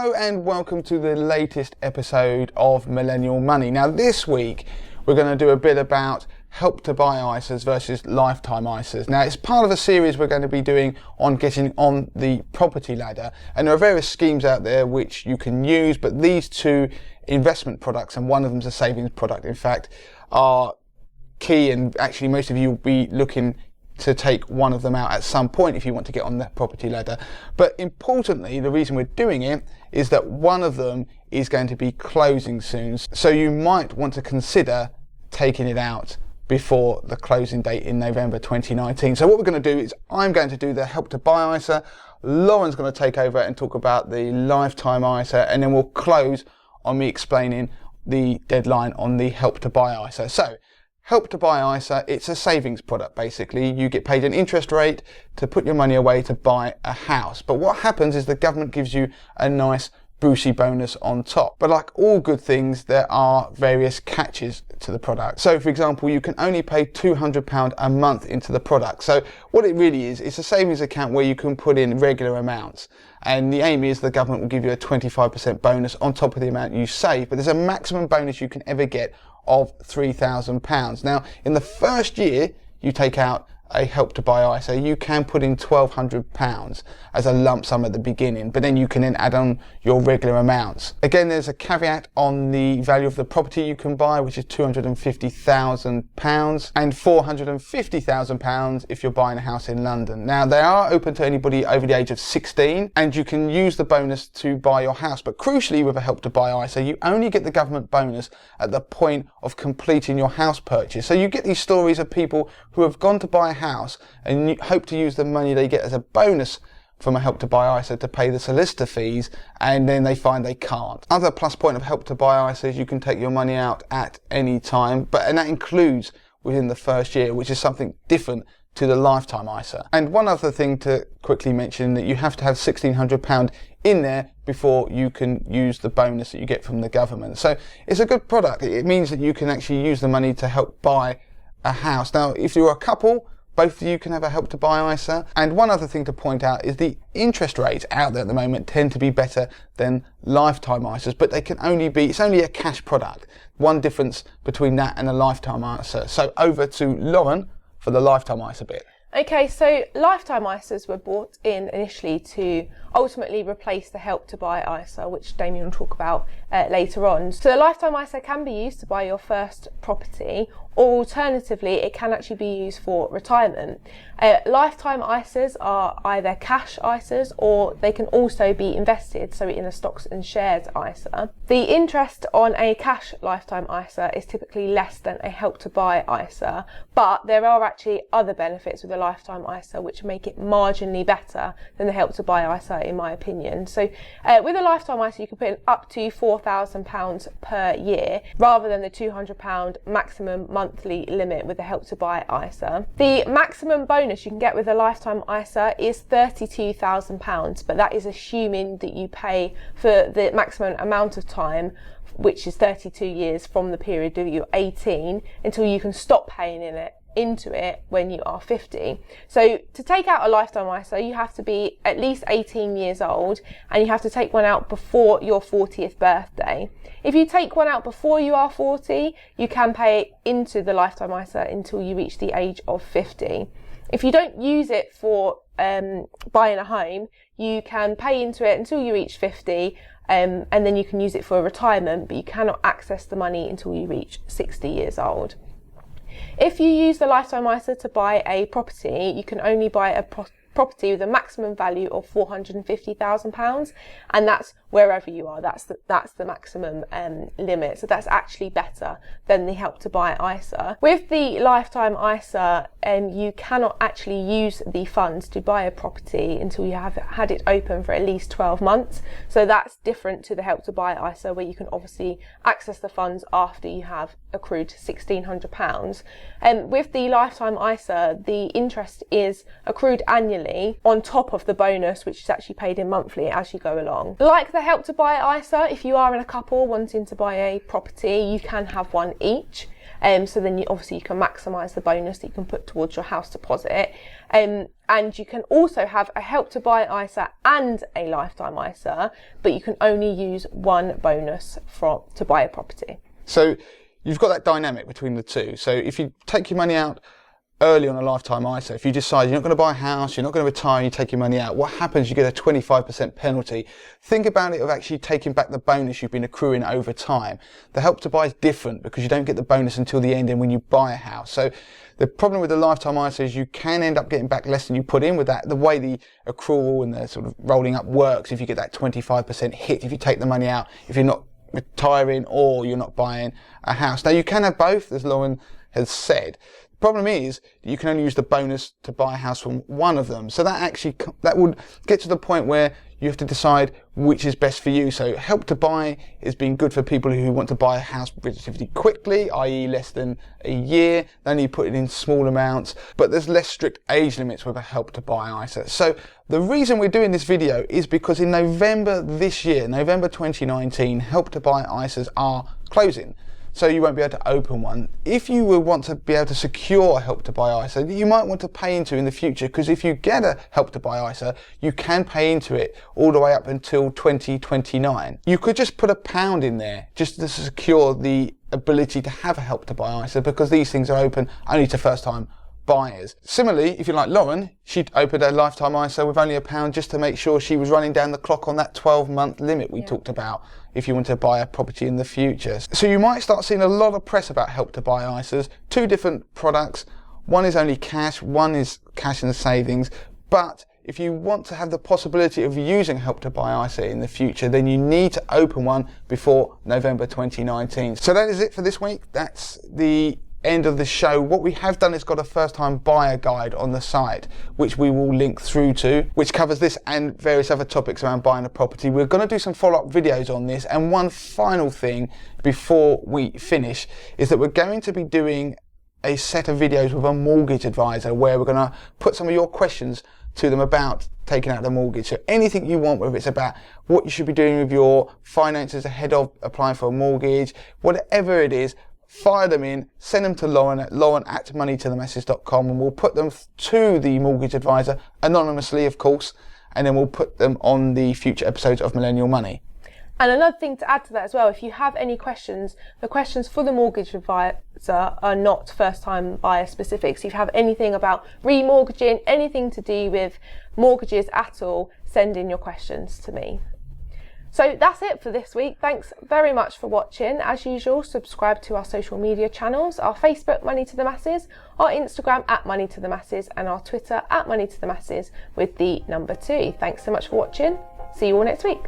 Hello and welcome to the latest episode of Millennial Money. Now this week we're going to do a bit about help to buy ISAs versus lifetime ISAs. Now it's part of a series we're going to be doing on getting on the property ladder, and there are various schemes out there which you can use, but these two investment products, and one of them's a savings product in fact, are key, and actually most of you will be looking to take one of them out at some point if you want to get on the property ladder. But importantly, the reason we're doing it is that one of them is going to be closing soon, so you might want to consider taking it out before the closing date in November 2019. So what we're going to do is I'm going to do the help to buy ISA, Lauren's going to take over and talk about the lifetime ISA, and then we'll close on me explaining the deadline on the help to buy ISA. So help to buy ISA, it's a savings product basically. You get paid an interest rate to put your money away to buy a house. But what happens is the government gives you a nice boosty bonus on top. But like all good things, there are various catches to the product. So for example, you can only pay £200 a month into the product. So what it really is, it's a savings account where you can put in regular amounts. And the aim is the government will give you a 25% bonus on top of the amount you save. But there's a maximum bonus you can ever get of £3,000. Now, in the first year you take out a help to buy ISA, you can put in £1,200 as a lump sum at the beginning, but then you can then add on your regular amounts. Again, there's a caveat on the value of the property you can buy, which is £250,000 and £450,000 if you're buying a house in London. Now, they are open to anybody over the age of 16, and you can use the bonus to buy your house. But crucially, with a help to buy ISA, you only get the government bonus at the point of completing your house purchase. So you get these stories of people who have gone to buy a house and you hope to use the money they get as a bonus from a help to buy ISA to pay the solicitor fees, and then they find they can't. Other plus point of help to buy ISA is you can take your money out at any time, and that includes within the first year, which is something different to the lifetime ISA. And one other thing to quickly mention, that you have to have £1,600 in there before you can use the bonus that you get from the government. So it's a good product. It means that you can actually use the money to help buy a house. Now, if you're a couple, both of you can have a help to buy ISA. And one other thing to point out is the interest rates out there at the moment tend to be better than lifetime ISAs, but they can only be, it's only a cash product. One difference between that and a lifetime ISA. So over to Lauren for the lifetime ISA bit. Okay, so lifetime ISAs were brought in initially to ultimately replace the help to buy ISA, which Damien will talk about later on. So the lifetime ISA can be used to buy your first property, or alternatively it can actually be used for retirement. Lifetime ISAs are either cash ISAs or they can also be invested, so in a stocks and shares ISA. The interest on a cash lifetime ISA is typically less than a help to buy ISA, but there are actually other benefits with a lifetime ISA which make it marginally better than the help to buy ISA, in my opinion. So with a lifetime ISA you can put in up to £4,000 per year rather than the £200 maximum monthly limit with the help to buy ISA. The maximum bonus you can get with a lifetime ISA is £32,000, but that is assuming that you pay for the maximum amount of time, which is 32 years from the period that you're 18 until you can stop paying into it when you are 50. So to take out a lifetime ISA, you have to be at least 18 years old and you have to take one out before your 40th birthday. If you take one out before you are 40, you can pay into the lifetime ISA until you reach the age of 50. If you don't use it for buying a home, you can pay into it until you reach 50, and then you can use it for retirement, but you cannot access the money until you reach 60 years old. If you use the lifetime ISA to buy a property, you can only buy a property with a maximum value of £450,000, and that's wherever you are. That's the maximum limit. So that's actually better than the help to buy ISA. With the lifetime ISA, you cannot actually use the funds to buy a property until you have had it open for at least 12 months. So that's different to the help to buy ISA, where you can obviously access the funds after you have accrued £1,600. With the lifetime ISA, the interest is accrued annually on top of the bonus, which is actually paid in monthly as you go along. Like the help to buy ISA, if you are in a couple wanting to buy a property, you can have one each. So then obviously you can maximise the bonus that you can put towards your house deposit. And you can also have a Help to Buy ISA and a lifetime ISA, but you can only use one bonus to buy a property. So you've got that dynamic between the two. So if you take your money out early on a lifetime ISA, if you decide you're not going to buy a house, you're not going to retire, and you take your money out, what happens? You get a 25% penalty. Think about it of actually taking back the bonus you've been accruing over time. The Help to Buy is different because you don't get the bonus until the end and when you buy a house. So the problem with the lifetime ISA is you can end up getting back less than you put in with that. The way the accrual and the sort of rolling up works, if you get that 25% hit, if you take the money out, if you're not retiring or you're not buying a house. Now you can have both, as Lauren has said. The problem is you can only use the bonus to buy a house from one of them. So that would get to the point where you have to decide which is best for you. So Help to Buy has been good for people who want to buy a house relatively quickly, i.e. less than a year. They only put it in small amounts, but there's less strict age limits with a Help to Buy ISA. So the reason we're doing this video is because in November this year, November 2019, Help to Buy ISAs are closing. So you won't be able to open one. If you will want to be able to secure a Help to Buy ISA, you might want to pay into in the future, because if you get a Help to Buy ISA, you can pay into it all the way up until 2029. You could just put £1 in there just to secure the ability to have a Help to Buy ISA, because these things are open only to first time buyers. Similarly, if you're like Lauren, she'd opened a lifetime ISA with only £1 just to make sure she was running down the clock on that 12-month limit we talked about if you want to buy a property in the future. So you might start seeing a lot of press about Help to Buy ISAs, two different products. One is only cash, one is cash and savings. But if you want to have the possibility of using Help to Buy ISA in the future, then you need to open one before November 2019. So that is it for this week. That's the end of the show. What we have done is got a first time buyer guide on the site, which we will link through to, which covers this and various other topics around buying a property. We're going to do some follow-up videos on this, and one final thing before we finish is that we're going to be doing a set of videos with a mortgage advisor where we're going to put some of your questions to them about taking out the mortgage. So anything you want, whether it's about what you should be doing with your finances ahead of applying for a mortgage, whatever it is, fire them in, send them to Lauren at lauren@moneytothemasses.com, and we'll put them to the mortgage advisor anonymously, of course, and then we'll put them on the future episodes of Millennial Money. And another thing to add to that as well, if you have any questions, the questions for the mortgage advisor are not first time buyer specific. So if you have anything about remortgaging, anything to do with mortgages at all, send in your questions to me. So that's it for this week. Thanks very much for watching. As usual, subscribe to our social media channels, our Facebook, Money to the Masses, our Instagram @Money to the Masses, and our Twitter @Money to the Masses with the number 2. Thanks so much for watching. See you all next week.